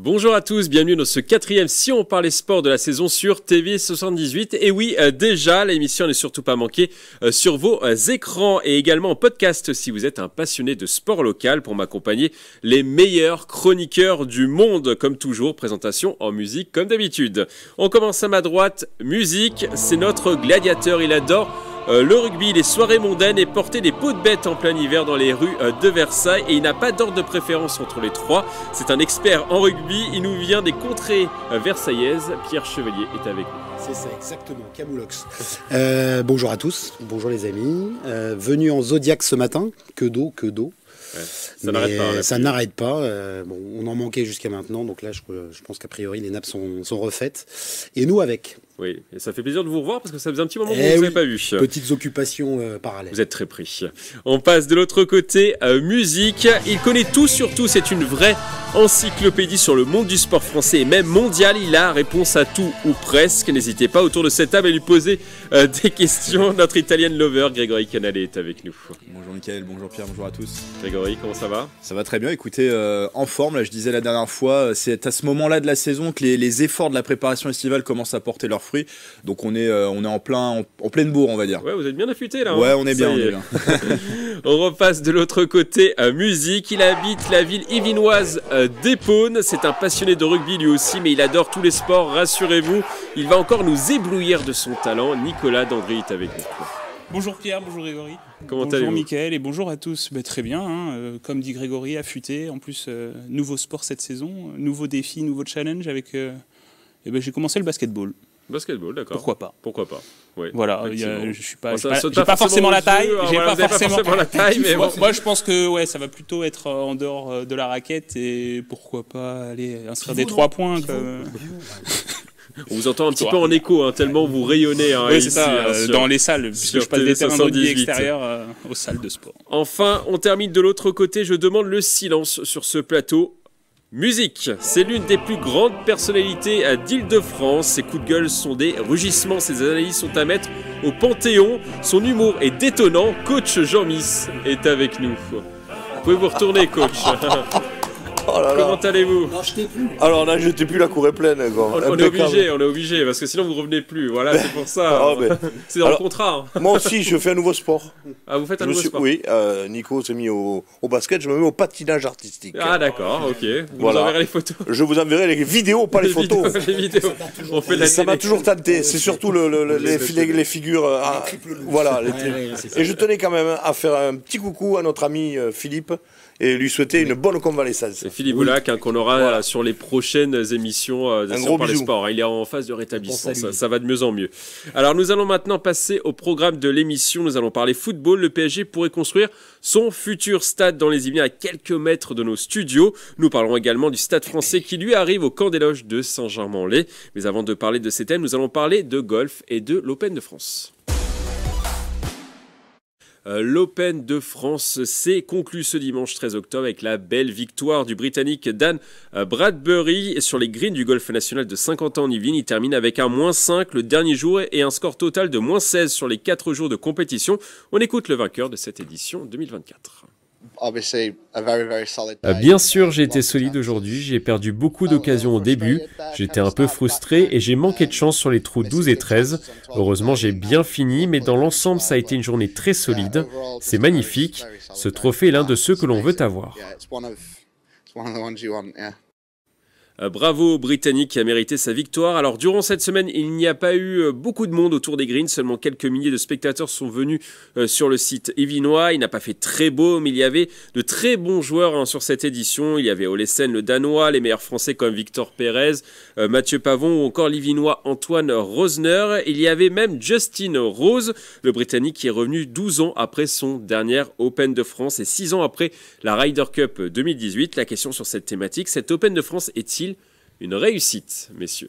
Bonjour à tous, bienvenue dans ce 4e Si on parlait sport de la saison sur TV78. Et oui, déjà, l'émission n'est surtout pas manquée sur vos écrans et également en podcast si vous êtes un passionné de sport local. Pour m'accompagner, les meilleurs chroniqueurs du monde, comme toujours, présentation en musique comme d'habitude. On commence à ma droite, musique, c'est notre gladiateur, il adore le rugby, les soirées mondaines et porter des peaux de bêtes en plein hiver dans les rues de Versailles. Et il n'a pas d'ordre de préférence entre les trois. C'est un expert en rugby. Il nous vient des contrées versaillaises. Pierre Chevalier est avec nous. C'est ça, exactement, Camoulox. Bonjour à tous, bonjour les amis. Venu en Zodiac ce matin, que d'eau. Ouais, ça n'arrête pas. Ça n'arrête pas. Bon, on en manquait jusqu'à maintenant, donc là, je pense qu'a priori, les nappes sont refaites. Et nous avec. Oui, et ça fait plaisir de vous revoir parce que ça faisait un petit moment que vous ne vous avez pas vu. Petites occupations parallèles. Vous êtes très pris. On passe de l'autre côté, musique. Il connaît tout sur tout, c'est une vraie encyclopédie sur le monde du sport français et même mondial. Il a réponse à tout ou presque. N'hésitez pas autour de cette table à lui poser des questions. Notre Italian lover, Grégory Canale, est avec nous. Bonjour Mickaël, bonjour Pierre, bonjour à tous. Grégory, comment ça va? Ça va très bien, écoutez, en forme, là je disais la dernière fois, c'est à ce moment-là de la saison que les efforts de la préparation estivale commencent à porter leurs fruits. Donc on est en pleine bourre, on va dire. Ouais, vous êtes bien affûté là. Ouais, on est bien. On repasse de l'autre côté, musique. Il habite la ville yvinoise d'Épône. C'est un passionné de rugby lui aussi, mais il adore tous les sports, rassurez-vous. Il va encore nous éblouir de son talent. Nicolas Dandry est avec nous. Bonjour Pierre, bonjour Grégory. Comment allez-vous? Bonjour Mickaël et bonjour à tous. Très bien, hein, comme dit Grégory, affûté. En plus, nouveau sport cette saison, nouveau défi, nouveau challenge avec... j'ai commencé le basketball. Basketball, d'accord. Pourquoi pas. Oui, je suis pas, bon, j'ai pas forcément la taille. J'ai pas forcément la taille, mais bon. Moi, je pense que ça va plutôt être en dehors de la raquette et pourquoi pas aller inscrire des 3 points. On vous entend un petit peu en écho, tellement vous rayonnez. Oui, ici, c'est ça, dans les salles, puisque je passe des terrains de rugby extérieurs aux salles de sport. Enfin, on termine de l'autre côté. Je demande le silence sur ce plateau. Musique, c'est l'une des plus grandes personnalités d'Île-de-France. Ses coups de gueule sont des rugissements, ses analyses sont à mettre au Panthéon. Son humour est détonnant. Coach Jean-Miss est avec nous. Vous pouvez vous retourner, coach. Oh là là. Comment allez-vous? Non, je t'ai plus. Alors là, je t'ai plus, la cour est pleine. On est obligé, parce que sinon vous revenez plus. Voilà, c'est pour ça. C'est dans le contrat. Moi aussi, je fais un nouveau sport. Ah, vous faites un nouveau sport? Oui, Nico s'est mis au basket, je me mets au patinage artistique. Ah d'accord, ok. Vous nous enverrez les photos. Je vous enverrai les vidéos, pas les photos. Les vidéos. On fait ça m'a toujours tenté, c'est surtout les figures. Voilà. Et je tenais quand même à faire un petit coucou à notre ami Philippe et lui souhaiter une bonne convalescence. C'est Philippe Boulac qu'on aura sur les prochaines émissions de Sur les sports. Il est en phase de rétablissement, ça va de mieux en mieux. Alors nous allons maintenant passer au programme de l'émission. Nous allons parler football. Le PSG pourrait construire son futur stade dans les Yvelines à quelques mètres de nos studios. Nous parlerons également du stade français qui lui arrive au Camp des Loges de Saint-Germain-en-Laye. Mais avant de parler de ces thèmes, nous allons parler de golf et de l'Open de France. L'Open de France s'est conclu ce dimanche 13 octobre avec la belle victoire du Britannique Dan Bradbury sur les greens du golf national de Saint-Quentin en Yvelines. Il termine avec un -5 le dernier jour et un score total de -16 sur les 4 jours de compétition. On écoute le vainqueur de cette édition 2024. Bien sûr, j'ai été solide aujourd'hui, j'ai perdu beaucoup d'occasions au début, j'étais un peu frustré et j'ai manqué de chance sur les trous 12 et 13. Heureusement, j'ai bien fini, mais dans l'ensemble, ça a été une journée très solide. C'est magnifique, ce trophée est l'un de ceux que l'on veut avoir. Bravo au Britannique qui a mérité sa victoire. Alors durant cette semaine, il n'y a pas eu beaucoup de monde autour des greens. Seulement quelques milliers de spectateurs sont venus sur le site yvinois. Il n'a pas fait très beau, mais il y avait de très bons joueurs sur cette édition. Il y avait Olesen, le Danois, les meilleurs Français comme Victor Pérez, Mathieu Pavon ou encore l'Yvinois Antoine Rosner. Il y avait même Justin Rose, le Britannique qui est revenu 12 ans après son dernier Open de France et 6 ans après la Ryder Cup 2018. La question sur cette thématique, cet Open de France est-il une réussite, messieurs?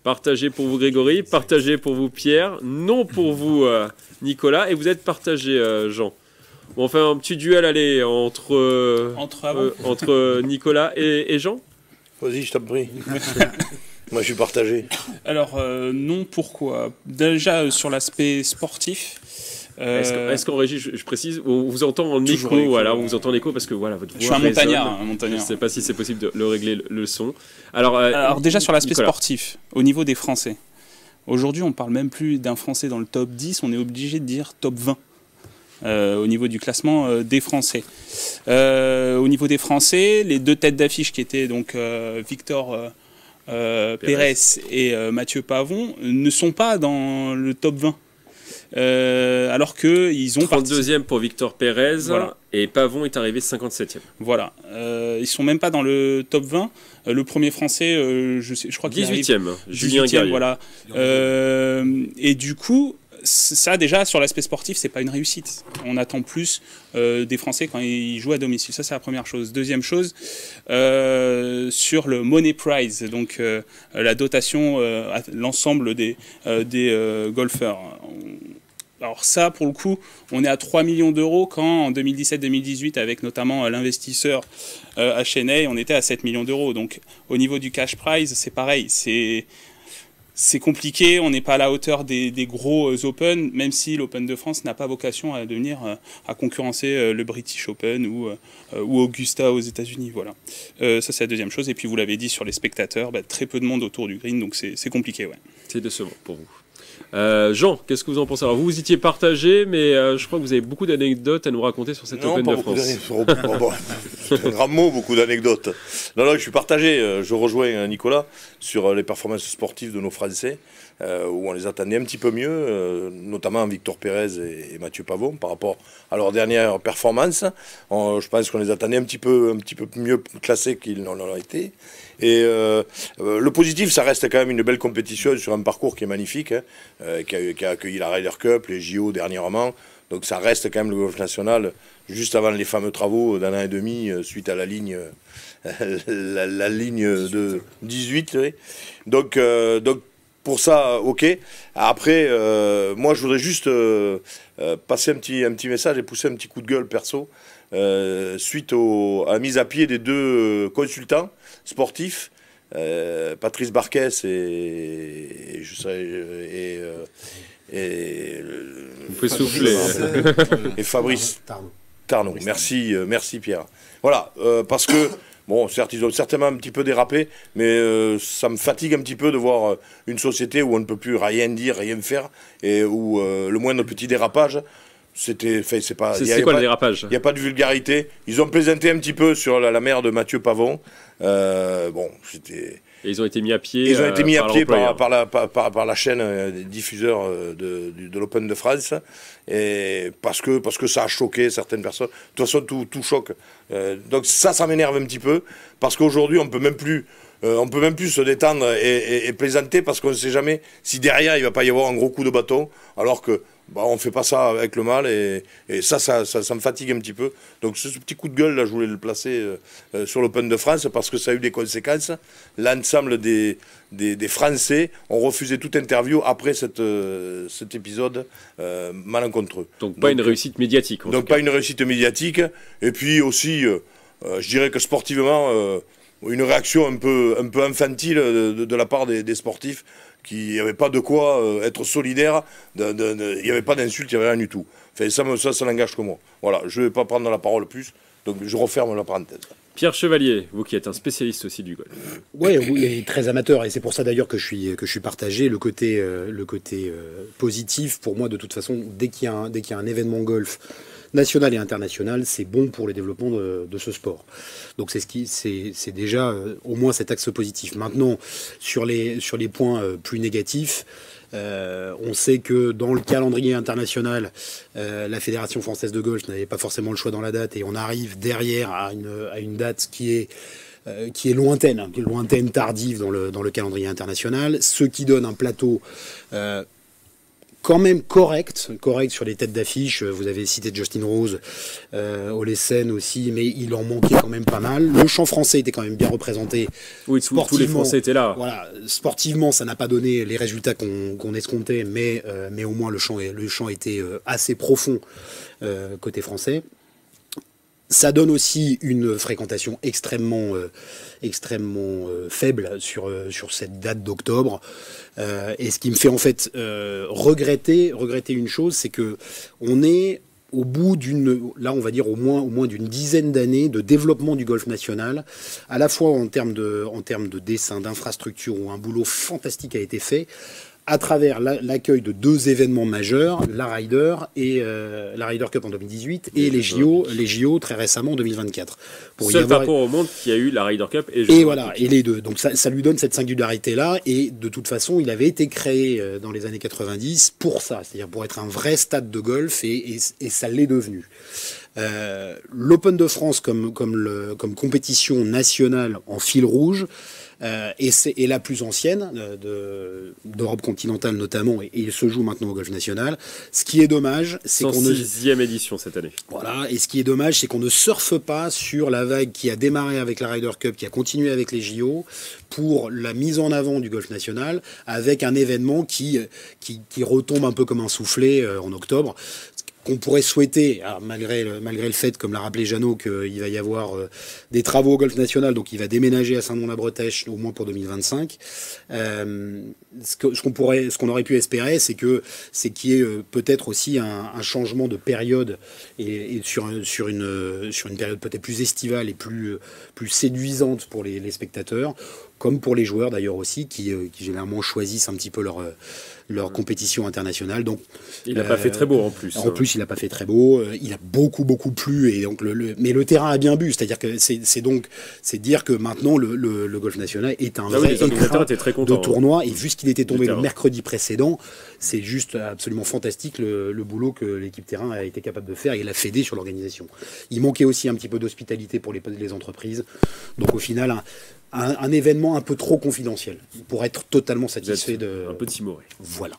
Partagé pour vous Grégory, partagé pour vous Pierre, non pour vous Nicolas, et vous êtes partagé Jean. Bon, on fait un petit duel allez, entre Nicolas et Jean. Vas-y, je t'en prie. Moi, je suis partagé. Alors, non, pourquoi? Déjà, sur l'aspect sportif, Est-ce qu'en régie, je précise, on vous entend en écho, voilà, on vous entend en écho parce que voilà, votre voix je suis un montagnard. Je ne sais pas si c'est possible de le régler le son. Alors déjà sur l'aspect sportif, au niveau des Français. Aujourd'hui, on parle même plus d'un Français dans le top 10, on est obligé de dire top 20 au niveau du classement des Français. Au niveau des Français, les deux têtes d'affiche qui étaient donc Victor Pérez et Mathieu Pavon ne sont pas dans le top 20. Alors qu'ils ont 32e pour Victor Pérez, voilà. Et Pavon est arrivé 57e. Voilà, ils sont même pas dans le top 20. Le premier français, je crois qu'il 18e, Julien Guerrier. Voilà. Et du coup, ça déjà sur l'aspect sportif, c'est pas une réussite. On attend plus des Français quand ils jouent à domicile. Ça, c'est la première chose. Deuxième chose, sur le Money Prize, donc la dotation à l'ensemble des golfeurs. Alors ça, pour le coup, on est à 3 millions d'euros quand en 2017-2018, avec notamment l'investisseur HNA, on était à 7 millions d'euros. Donc au niveau du cash prize, c'est pareil. C'est compliqué, on n'est pas à la hauteur des gros Open, même si l'Open de France n'a pas vocation à devenir à concurrencer le British Open ou Augusta aux États-Unis. Voilà. Ça, c'est la deuxième chose. Et puis, vous l'avez dit sur les spectateurs, très peu de monde autour du green, donc c'est compliqué. Ouais. C'est décevant pour vous. Jean, qu'est-ce que vous en pensez? Alors vous étiez partagé, mais je crois que vous avez beaucoup d'anecdotes à nous raconter sur cette Open de France. C'est un grand mot, beaucoup d'anecdotes. Non, je suis partagé. Je rejoins Nicolas sur les performances sportives de nos Français, où on les attendait un petit peu mieux, notamment Victor Pérez et Mathieu Pavon par rapport à leur dernière performance. Je pense qu'on les attendait un petit peu mieux classés qu'ils l'ont été. Et le positif, ça reste quand même une belle compétition sur un parcours qui est magnifique, qui a accueilli la Ryder Cup, les JO dernièrement. Donc ça reste quand même le golf national, juste avant les fameux travaux d'un an et demi, suite à la ligne, la ligne de 18. Oui. Donc pour ça, ok. Après, moi je voudrais juste passer un petit message et pousser un petit coup de gueule perso. Suite à la mise à pied des deux consultants sportifs, Patrice Barquès et vous pouvez souffler. Et Fabrice Tarnot. Merci Pierre. Voilà, parce que bon, certes, ils ont certainement un petit peu dérapé, mais ça me fatigue un petit peu de voir une société où on ne peut plus rien dire, rien faire, et où le moindre petit dérapage. C'est quoi le dérapage? Il n'y a pas de vulgarité. Ils ont plaisanté un petit peu sur la mère de Mathieu Pavon. Et ils ont été mis à pied. Ils ont été mis à pied par la chaîne des diffuseurs de l'Open de France, et parce que ça a choqué certaines personnes. De toute façon, tout choque. Donc ça m'énerve un petit peu, parce qu'aujourd'hui, on peut même plus se détendre et plaisanter, parce qu'on ne sait jamais si derrière il va pas y avoir un gros coup de bâton, alors que on fait pas ça avec le mal, et ça me fatigue un petit peu. Donc ce petit coup de gueule là, je voulais le placer sur l'Open de France, parce que ça a eu des conséquences. L'ensemble des Français ont refusé toute interview après cet épisode malencontreux. Donc pas une réussite médiatique. Donc pas une réussite médiatique. Et puis aussi, je dirais que sportivement, une réaction un peu infantile de la part des sportifs, qui n'avaient pas de quoi être solidaires. Il n'y avait pas d'insultes, il n'y avait rien du tout. Enfin, ça n'engage que moi. Voilà, je ne vais pas prendre la parole plus, donc je referme la parenthèse. Pierre Chevalier, vous qui êtes un spécialiste aussi du golf. Oui, et très amateur, et c'est pour ça d'ailleurs que je suis partagé. Le côté positif, pour moi, de toute façon, dès qu'il y a un événement golf national et international, c'est bon pour le développement de ce sport. Donc c'est déjà au moins cet axe positif. Maintenant, sur les points plus négatifs, on sait que dans le calendrier international, la Fédération française de golf n'avait pas forcément le choix dans la date, et on arrive derrière à une date qui est lointaine, tardive dans le calendrier international, ce qui donne un plateau quand même correct sur les têtes d'affiche. Vous avez cité Justin Rose, Olesen aussi, mais il en manquait quand même pas mal. Le champ français était quand même bien représenté. Oui, tous les Français étaient là. Voilà, sportivement, ça n'a pas donné les résultats qu'on escomptait, mais au moins le champ était assez profond côté français. Ça donne aussi une fréquentation extrêmement faible sur cette date d'octobre. Et ce qui me fait en fait regretter une chose, c'est que on est au bout là on va dire au moins d'une dizaine d'années de développement du golf national, à la fois en termes de dessin, d'infrastructure, où un boulot fantastique a été fait, à travers l'accueil de 2 événements majeurs, la Ryder Cup en 2018 et les JO très récemment en 2024. Seul rapport au monde qui a eu la Ryder Cup et voilà, et les deux. Donc ça lui donne cette singularité-là, et de toute façon, il avait été créé dans les années 90 pour ça, c'est-à-dire pour être un vrai stade de golf, et ça l'est devenu. L'Open de France comme compétition nationale en fil rouge, et la plus ancienne d'Europe continentale notamment, et il se joue maintenant au golf national. Ce qui est dommage, c'est qu'on ne 106e édition cette année. Voilà, et ce qui est dommage, c'est qu'on ne surfe pas sur la vague qui a démarré avec la Ryder Cup, qui a continué avec les JO, pour la mise en avant du golf national, avec un événement qui retombe un peu comme un soufflet en octobre. Qu'on pourrait souhaiter, alors malgré le fait, comme l'a rappelé Jeannot, qu'il va y avoir des travaux au golf national, donc il va déménager à Saint-Nom-la-Bretèche au moins pour 2025. Ce qu'on aurait pu espérer, c'est qu'il y ait peut-être aussi un changement de période, et sur une période peut-être plus estivale et plus séduisante pour les spectateurs, comme pour les joueurs d'ailleurs aussi, qui généralement choisissent un petit peu leur compétition internationale. Donc, il n'a pas fait très beau en plus. En plus, il n'a pas fait très beau. Il a beaucoup plu, et donc mais le terrain a bien bu. C'est-à-dire que c'est dire que maintenant le golf national est un vrai écrin de tournoi. Et vu ce qu'il était tombé le mercredi précédent, c'est juste absolument fantastique le boulot que l'équipe terrain a été capable de faire, et la Fédé sur l'organisation. Il manquait aussi un petit peu d'hospitalité pour les entreprises. Donc au final, un événement un peu trop confidentiel pour être totalement satisfait un peu timoré. Voilà.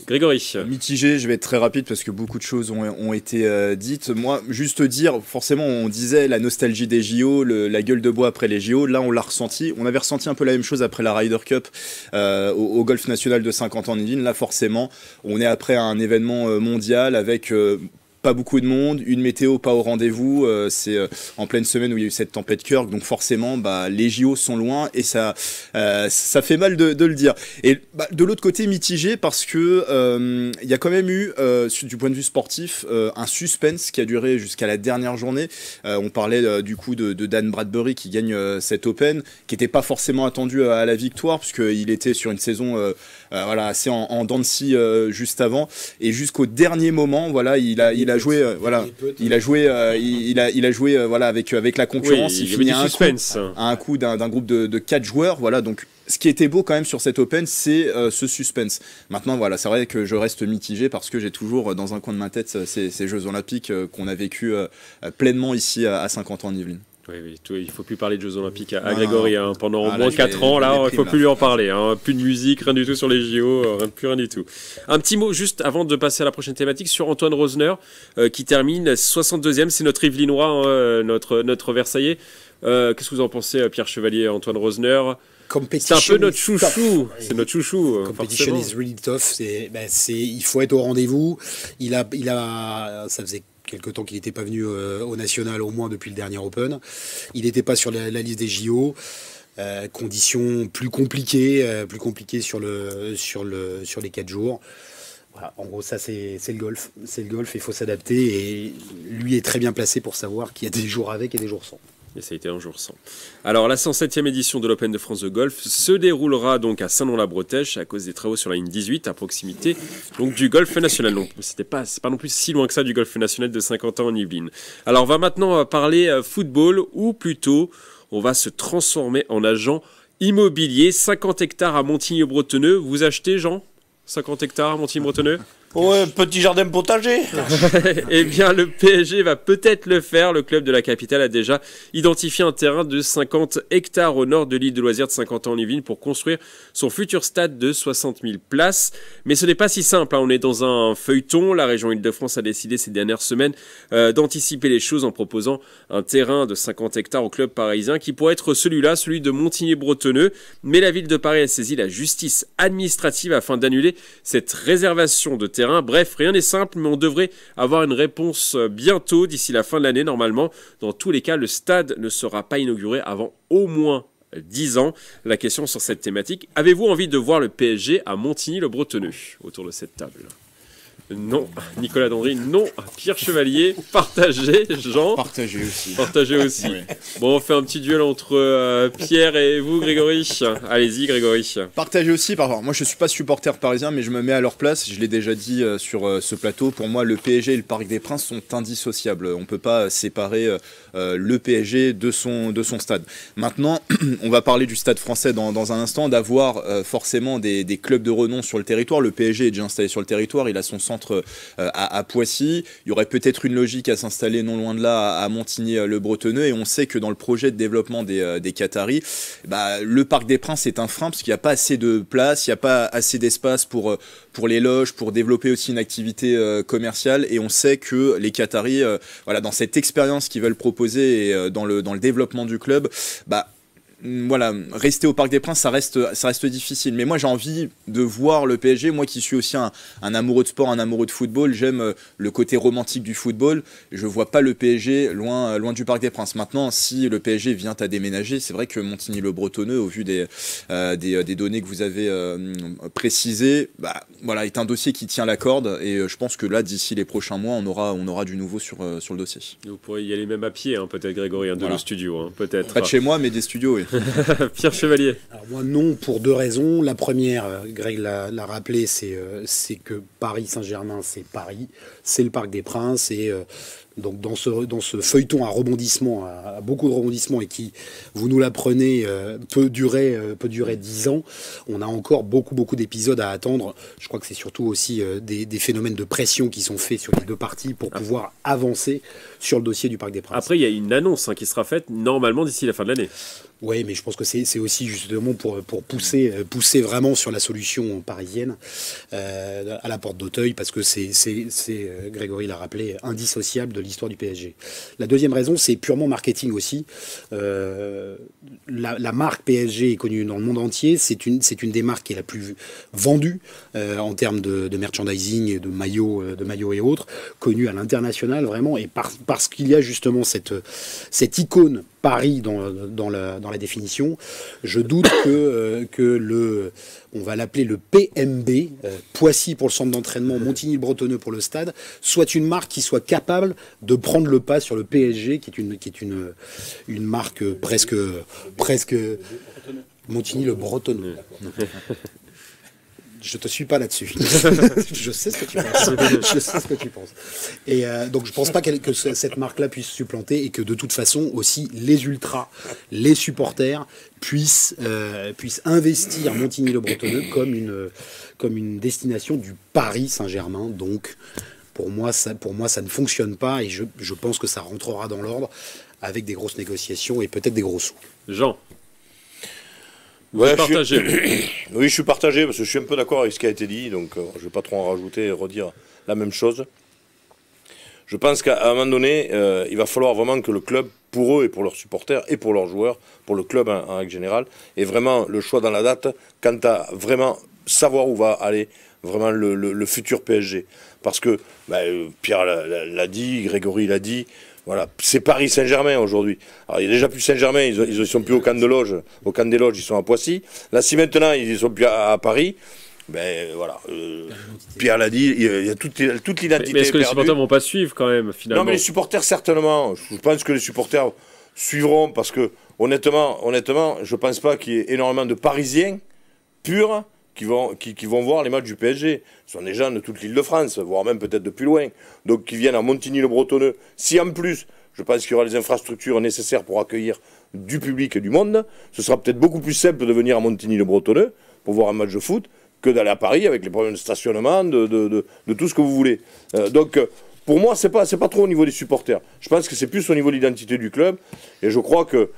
Grégory. Mitigé, je vais être très rapide parce que beaucoup de choses ont été dites. Moi, juste dire, forcément, on disait la nostalgie des JO, la gueule de bois après les JO. Là, on l'a ressenti. On avait ressenti un peu la même chose après la Ryder Cup au Golf National de 50 ans en Yvelines. Là, forcément, on est après un événement mondial avec pas beaucoup de monde, une météo pas au rendez-vous, c'est en pleine semaine où il y a eu cette tempête Kirk, donc forcément les JO sont loin, et ça fait mal de le dire. Et de l'autre côté, mitigé, parce que il y a quand même eu du point de vue sportif un suspense qui a duré jusqu'à la dernière journée. On parlait du coup de Dan Bradbury qui gagne cet Open, qui n'était pas forcément attendu à la victoire, puisqu'il était sur une saison assez en dents de scie juste avant, et jusqu'au dernier moment, voilà, il a joué avec la concurrence. Oui, il finit à un coup d'un groupe de 4 joueurs, voilà. Donc ce qui était beau quand même sur cet Open, c'est ce suspense. Maintenant, voilà, c'est vrai que je reste mitigé parce que j'ai toujours dans un coin de ma tête ces Jeux Olympiques qu'on a vécu pleinement ici à 50 ans en Yvelines. Oui, il ne faut plus parler de Jeux Olympiques à Grégory. Pendant au moins 4 ans, là, il ne faut plus lui en parler. Plus de musique, rien du tout sur les JO, plus rien du tout. Un petit mot juste avant de passer à la prochaine thématique sur Antoine Rosner, qui termine 62e. C'est notre Yvelinois, notre Versaillais. Qu'est-ce que vous en pensez, Pierre Chevalier, Antoine Rosner? C'est un peu notre chouchou. C'est notre chouchou. Competition is really tough. Il faut être au rendez-vous. Ça faisait quelque temps qu'il n'était pas venu au National, au moins depuis le dernier Open. Il n'était pas sur la liste des JO. Conditions plus compliquées sur les 4 jours. Voilà, en gros, ça c'est le golf. C'est le golf, il faut s'adapter, et lui est très bien placé pour savoir qu'il y a des jours avec et des jours sans. Et ça a été un jour sans. Alors, la 107e édition de l'Open de France de golf se déroulera donc à Saint-Nom-la-Bretèche à cause des travaux sur la ligne 18 à proximité donc du golf national. Donc, c'est pas non plus si loin que ça du golf national de 50 ans en Yvelines. Alors, on va maintenant parler football, ou plutôt, on va se transformer en agent immobilier. 50 hectares à Montigny-Bretonneux. Vous achetez, Jean ? 50 hectares à Montigny-Bretonneux ? Ouais, petit jardin potager. Eh bien, le PSG va peut-être le faire. Le club de la capitale a déjà identifié un terrain de 50 hectares au nord de l'île de loisirs de 50 ans en Yvelines pour construire son futur stade de 60 000 places. Mais ce n'est pas si simple. On est dans un feuilleton. La région Île-de-France a décidé ces dernières semaines d'anticiper les choses en proposant un terrain de 50 hectares au club parisien qui pourrait être celui-là, celui de Montigny-Bretonneux. Mais la ville de Paris a saisi la justice administrative afin d'annuler cette réservation de terrain terrain. Bref, rien n'est simple, mais on devrait avoir une réponse bientôt, d'ici la fin de l'année normalement. Dans tous les cas, le stade ne sera pas inauguré avant au moins 10 ans. La question sur cette thématique, avez-vous envie de voir le PSG à Montigny-le-Bretonneux autour de cette table? Non. Nicolas Dandry, non. Pierre Chevalier, partagé. Jean, Partagé aussi. Partagé aussi. Oui. Bon, on fait un petit duel entre Pierre et vous, Grégory. Allez-y, Grégory. Partagé aussi, par exemple. Moi je suis pas supporter parisien, mais je me mets à leur place. Je l'ai déjà dit sur ce plateau. Pour moi, le PSG et le Parc des Princes sont indissociables. On peut pas séparer le PSG de son stade. Maintenant, on va parler du stade français dans un instant, d'avoir forcément des clubs de renom sur le territoire. Le PSG est déjà installé sur le territoire, il a son centre à Poissy. Il y aurait peut-être une logique à s'installer non loin de là à Montigny-le-Bretonneux, et on sait que dans le projet de développement des Qataris, le Parc des Princes est un frein parce qu'il n'y a pas assez de place, il n'y a pas assez d'espace pour les loges, pour développer aussi une activité commerciale, et on sait que les Qataris, dans cette expérience qu'ils veulent proposer et dans le développement du club, rester au Parc des Princes, ça reste difficile. Mais moi, j'ai envie de voir le PSG. Moi qui suis aussi un amoureux de sport, un amoureux de football, j'aime le côté romantique du football. Je vois pas le PSG loin du Parc des Princes. Maintenant, si le PSG vient à déménager, c'est vrai que Montigny-le-Bretonneux, au vu des données que vous avez précisées, est un dossier qui tient la corde. Et je pense que là, d'ici les prochains mois, on aura du nouveau sur le dossier. Vous pourriez y aller même à pied, peut-être, Grégory, de nos studios, peut-être. Pas de chez moi, mais des studios, oui. Pierre Chevalier. Alors moi non, pour deux raisons. La première, Greg l'a rappelé, c'est que Paris Saint-Germain, c'est Paris, c'est le Parc des Princes, et donc dans ce feuilleton à beaucoup de rebondissements, et qui, vous nous l'apprenez, peut durer 10 ans, on a encore beaucoup d'épisodes à attendre. Je crois que c'est surtout aussi des phénomènes de pression qui sont faits sur les deux parties pour pouvoir avancer sur le dossier du Parc des Princes. Après, il y a une annonce qui sera faite normalement d'ici la fin de l'année. Oui, mais je pense que c'est aussi justement pour pousser vraiment sur la solution parisienne à la porte d'Auteuil, parce que c'est Grégory l'a rappelé, indissociable de l'histoire du PSG. La deuxième raison, c'est purement marketing aussi. La marque PSG est connue dans le monde entier. C'est une des marques qui est la plus vendue en termes de merchandising, de maillots et autres, connue à l'international vraiment, et parce qu'il y a justement cette icône Paris dans la définition. Je doute que on va l'appeler le PMB, Poissy pour le centre d'entraînement, Montigny-le-Bretonneux pour le stade, soit une marque qui soit capable de prendre le pas sur le PSG, qui est une marque presque Montigny-le-Bretonneux. Je te suis pas là-dessus. Je sais ce que tu penses. Et donc je pense pas que cette marque-là puisse supplanter, et que de toute façon aussi les ultras, les supporters puissent investir Montigny-le-Bretonneux comme une destination du Paris Saint-Germain. Donc pour moi ça ne fonctionne pas, et je pense que ça rentrera dans l'ordre avec des grosses négociations et peut-être des gros sous. Jean. Ouais, partagé. Oui, je suis partagé parce que je suis un peu d'accord avec ce qui a été dit, donc je ne vais pas trop en rajouter et redire la même chose. Je pense qu'à un moment donné, il va falloir vraiment que le club, pour eux et pour leurs supporters et pour leurs joueurs, pour le club en règle générale, ait vraiment le choix dans la date quant à vraiment savoir où va aller vraiment le futur PSG. Parce que Pierre l'a dit, Grégory l'a dit. Voilà, c'est Paris Saint-Germain aujourd'hui. Alors il n'y a déjà plus Saint-Germain, ils sont plus au camp de loge, au camp des loges, ils sont à Poissy. Là, si maintenant ils sont plus à Paris, Pierre l'a dit, il y a toute l'identité. Mais est-ce que les supporters vont pas suivre quand même finalement? Non, mais les supporters certainement. Je pense que les supporters suivront, parce que honnêtement, je pense pas qu'il y ait énormément de Parisiens purs qui vont voir les matchs du PSG. Ce sont des gens de toute l'Île-de-France, voire même peut-être de plus loin. Donc qui viennent à Montigny-le-Bretonneux. Si en plus, je pense qu'il y aura les infrastructures nécessaires pour accueillir du public et du monde, ce sera peut-être beaucoup plus simple de venir à Montigny-le-Bretonneux pour voir un match de foot que d'aller à Paris avec les problèmes de stationnement, de tout ce que vous voulez. Donc pour moi, c'est pas trop au niveau des supporters. Je pense que c'est plus au niveau de l'identité du club. Et je crois que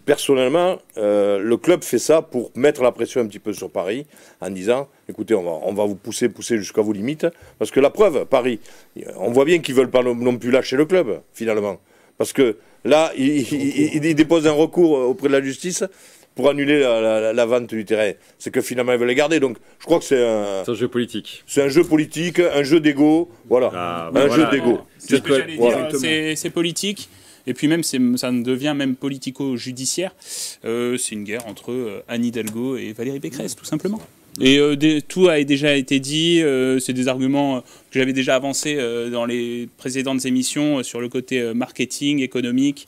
personnellement, le club fait ça pour mettre la pression un petit peu sur Paris, en disant, écoutez, on va vous pousser jusqu'à vos limites, parce que la preuve, Paris, on voit bien qu'ils veulent pas non plus lâcher le club, finalement, parce que là, ils déposent un recours auprès de la justice pour annuler la vente du terrain. C'est que finalement ils veulent les garder. Donc je crois que c'est un jeu politique. C'est un jeu politique, un jeu d'ego, voilà, jeu d'ego. C'est ce que j'allais dire, c'est politique. Et puis même, ça devient même politico-judiciaire. C'est une guerre entre Anne Hidalgo et Valérie Pécresse, tout simplement. Et tout a déjà été dit. C'est des arguments que j'avais déjà avancés dans les précédentes émissions sur le côté marketing, économique,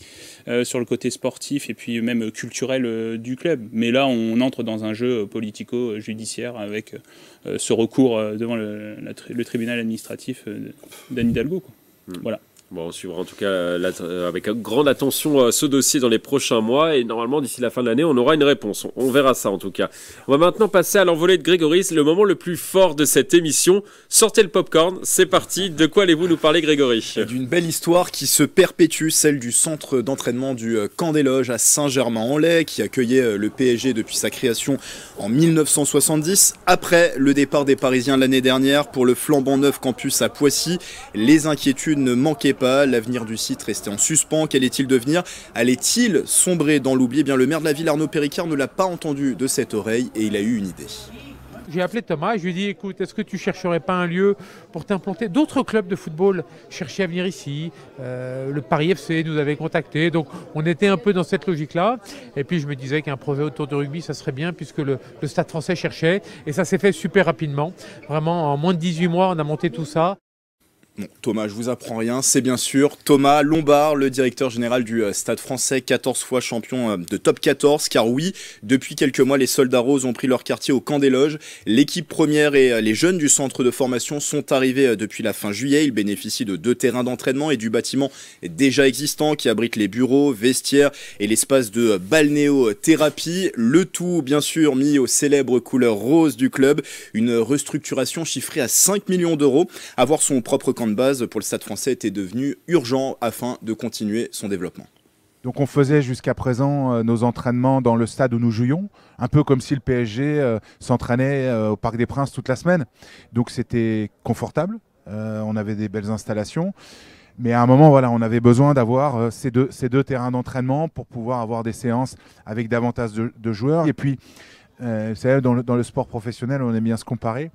sur le côté sportif et puis même culturel du club. Mais là, on entre dans un jeu politico-judiciaire avec ce recours devant le tribunal administratif d'Anne Hidalgo, quoi. Voilà. Bon, on suivra en tout cas avec grande attention ce dossier dans les prochains mois et normalement d'ici la fin de l'année on aura une réponse. On verra ça en tout cas. On va maintenant passer à l'envolée de Grégory, c'est le moment le plus fort de cette émission. Sortez le popcorn, c'est parti. De quoi allez-vous nous parler, Grégory ? D'une belle histoire qui se perpétue, celle du centre d'entraînement du Camp des Loges à Saint-Germain-en-Laye qui accueillait le PSG depuis sa création en 1970. Après le départ des Parisiens l'année dernière pour le flambant neuf campus à Poissy, les inquiétudes ne manquaient pas. L'avenir du site restait en suspens. Qu'allait-il devenir ? Allait-il sombrer dans l'oubli ? Eh bien, le maire de la ville, Arnaud Péricard, ne l'a pas entendu de cette oreille et il a eu une idée. J'ai appelé Thomas et je lui ai dit, écoute, est-ce que tu chercherais pas un lieu pour t'implanter ? D'autres clubs de football cherchaient à venir ici. Le Paris FC nous avait contactés. Donc on était un peu dans cette logique-là. Et puis je me disais qu'un projet autour du rugby, ça serait bien puisque le Stade français cherchait. Et ça s'est fait super rapidement. Vraiment, en moins de 18 mois, on a monté tout ça. Bon, Thomas, je vous apprends rien, c'est bien sûr Thomas Lombard, le directeur général du Stade français, 14 fois champion de top 14, car oui, depuis quelques mois, les Soldats Roses ont pris leur quartier au Camp des Loges. L'équipe première et les jeunes du centre de formation sont arrivés depuis la fin juillet. Ils bénéficient de 2 terrains d'entraînement et du bâtiment déjà existant qui abrite les bureaux, vestiaires et l'espace de balnéothérapie. Le tout, bien sûr, mis aux célèbres couleurs roses du club. Une restructuration chiffrée à 5 millions d'euros. Avoir son propre camp de base pour le Stade français était devenu urgent afin de continuer son développement. Donc on faisait jusqu'à présent nos entraînements dans le stade où nous jouions, un peu comme si le PSG s'entraînait au Parc des Princes toute la semaine. Donc c'était confortable, on avait des belles installations. Mais à un moment, voilà, on avait besoin d'avoir ces deux terrains d'entraînement pour pouvoir avoir des séances avec davantage de joueurs. Et puis, vous savez, dans le sport professionnel, on aime bien se comparer.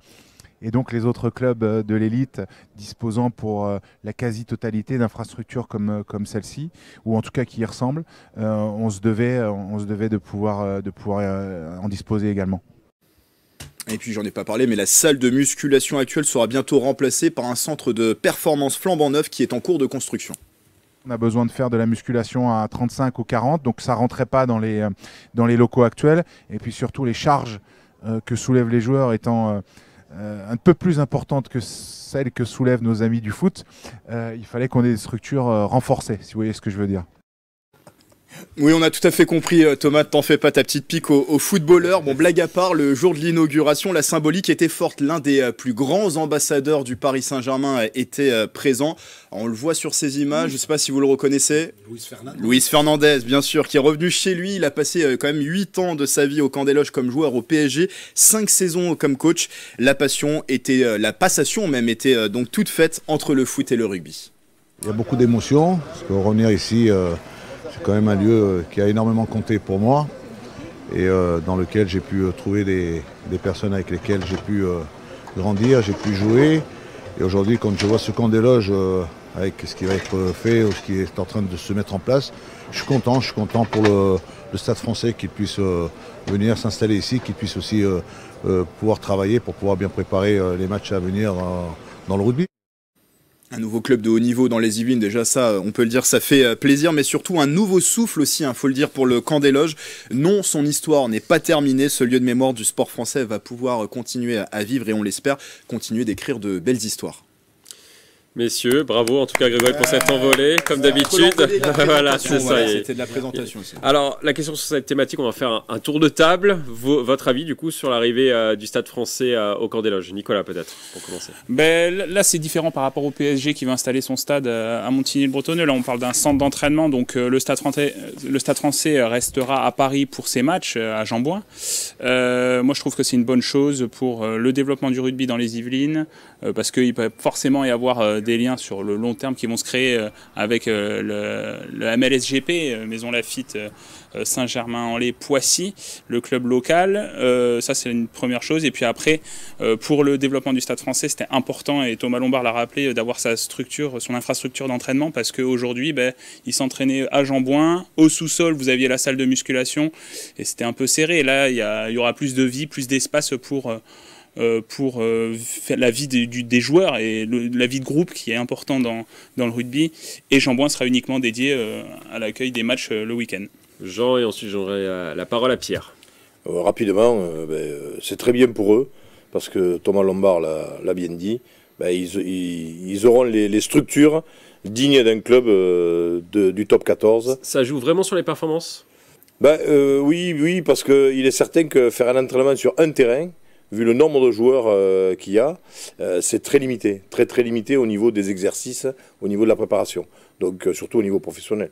Et donc les autres clubs de l'élite disposant pour la quasi-totalité d'infrastructures comme celle-ci, ou en tout cas qui y ressemblent, on se devait de pouvoir en disposer également. Et puis j'en ai pas parlé, mais la salle de musculation actuelle sera bientôt remplacée par un centre de performance flambant neuf qui est en cours de construction. On a besoin de faire de la musculation à 35 ou 40, donc ça ne rentrait pas dans les locaux actuels. Et puis surtout les charges que soulèvent les joueurs étant un peu plus importante que celle que soulèvent nos amis du foot, il fallait qu'on ait des structures renforcées, si vous voyez ce que je veux dire. Oui, on a tout à fait compris, Thomas, t'en fais pas ta petite pique aux footballeurs. Bon, blague à part, le jour de l'inauguration, la symbolique était forte. L'un des plus grands ambassadeurs du Paris Saint-Germain était présent. On le voit sur ces images, je ne sais pas si vous le reconnaissez. Luis Fernandez, bien sûr, qui est revenu chez lui. Il a passé quand même 8 ans de sa vie au Camp des Loges comme joueur au PSG, 5 saisons comme coach. La passation même était donc toute faite entre le foot et le rugby. Il y a beaucoup d'émotions, parce que revenir ici... c'est quand même un lieu qui a énormément compté pour moi et dans lequel j'ai pu trouver des personnes avec lesquelles j'ai pu grandir, j'ai pu jouer. Et aujourd'hui, quand je vois ce Camp des Loges avec ce qui va être fait ou ce qui est en train de se mettre en place, je suis content pour le Stade français qu'il puisse venir s'installer ici, qu'il puisse aussi pouvoir travailler pour pouvoir bien préparer les matchs à venir dans le rugby. Un nouveau club de haut niveau dans les Yvelines, déjà ça, on peut le dire, ça fait plaisir, mais surtout un nouveau souffle aussi, faut le dire, pour le Camp des Loges. Non, son histoire n'est pas terminée, ce lieu de mémoire du sport français va pouvoir continuer à vivre et on l'espère, continuer d'écrire de belles histoires. Messieurs, bravo en tout cas Grégory pour cette envolée, comme d'habitude. Voilà, c'est ça. C'était de la présentation aussi. Alors, la question sur cette thématique, on va faire un tour de table. Votre avis du coup sur l'arrivée du Stade français au Camp des Loges. Nicolas peut-être, pour commencer. Là, c'est différent par rapport au PSG qui va installer son stade à Montigny-le-Bretonneux. Là, on parle d'un centre d'entraînement, donc le Stade français restera à Paris pour ses matchs à Jean-Bouin. Moi, je trouve que c'est une bonne chose pour le développement du rugby dans les Yvelines, parce qu'il peut forcément y avoir des liens sur le long terme qui vont se créer avec le MLSGP, Maison Lafitte, Saint-Germain-en-Laye, Poissy, le club local. Ça, c'est une première chose. Et puis après, pour le développement du Stade français, c'était important, et Thomas Lombard l'a rappelé, d'avoir sa structure, son infrastructure d'entraînement, parce qu'aujourd'hui, il s'entraînait à Jambouin. Au sous-sol, vous aviez la salle de musculation, et c'était un peu serré. Et là, il y aura plus de vie, plus d'espace pour la vie des joueurs et la vie de groupe qui est important dans le rugby. Et Jambouin sera uniquement dédié à l'accueil des matchs le week-end. Jean, et ensuite j'aurai la parole à Pierre. Rapidement, c'est très bien pour eux, parce que Thomas Lombard l'a bien dit, ils auront les structures dignes d'un club du top 14. Ça joue vraiment sur les performances ? Oui, parce qu'il est certain que faire un entraînement sur un terrain, vu le nombre de joueurs qu'il y a, c'est très limité, très très limité au niveau des exercices, au niveau de la préparation, donc surtout au niveau professionnel.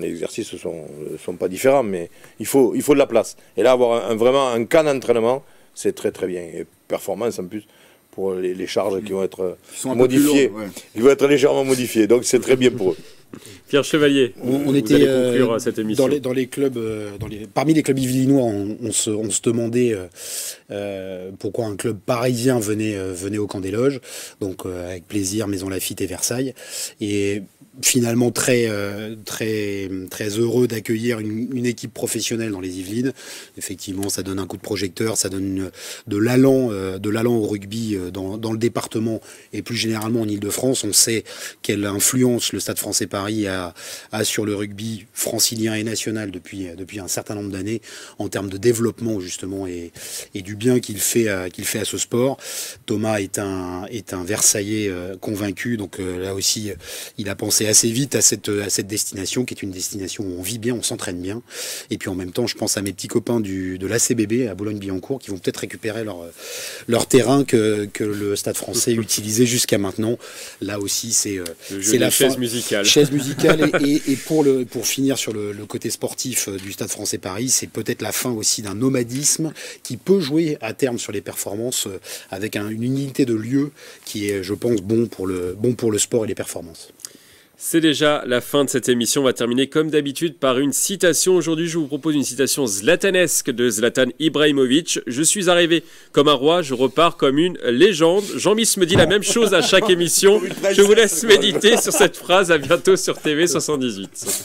Les exercices sont pas différents, mais il faut de la place. Et là, avoir vraiment un camp d'entraînement, c'est très très bien. Et performance en plus pour les charges qui vont être modifiées. Lourds, ouais. Ils vont être légèrement modifiés, donc c'est très bien pour eux. Pierre Chevalier, on était cette émission. Dans les clubs, parmi les clubs yvelinois, on se demandait pourquoi un club parisien venait au Camp des Loges. Donc avec plaisir, Maison Lafitte et Versailles. Et finalement très heureux d'accueillir une équipe professionnelle dans les Yvelines. Effectivement, ça donne un coup de projecteur, ça donne de l'allant au rugby dans le département et plus généralement en Ile-de-France. On sait quelle influence le Stade français Paris a sur le rugby francilien et national depuis un certain nombre d'années en termes de développement justement et du bien qu'il fait à ce sport. Thomas est un Versaillais convaincu, donc là aussi il a pensé assez vite à cette destination qui est une destination où on vit bien, on s'entraîne bien, et puis en même temps je pense à mes petits copains de l'ACBB à Boulogne-Billancourt qui vont peut-être récupérer leur terrain que le Stade français utilisait jusqu'à maintenant. Là aussi c'est la chaise musicale. Et pour finir sur le côté sportif du Stade français Paris, c'est peut-être la fin aussi d'un nomadisme qui peut jouer à terme sur les performances avec une unité de lieu qui est, je pense, bon pour le sport et les performances. C'est déjà la fin de cette émission. On va terminer comme d'habitude par une citation. Aujourd'hui, je vous propose une citation zlatanesque de Zlatan Ibrahimovic. Je suis arrivé comme un roi, je repars comme une légende. Jean-Miss me dit la même chose à chaque émission. Je vous laisse méditer sur cette phrase. À bientôt sur TV 78.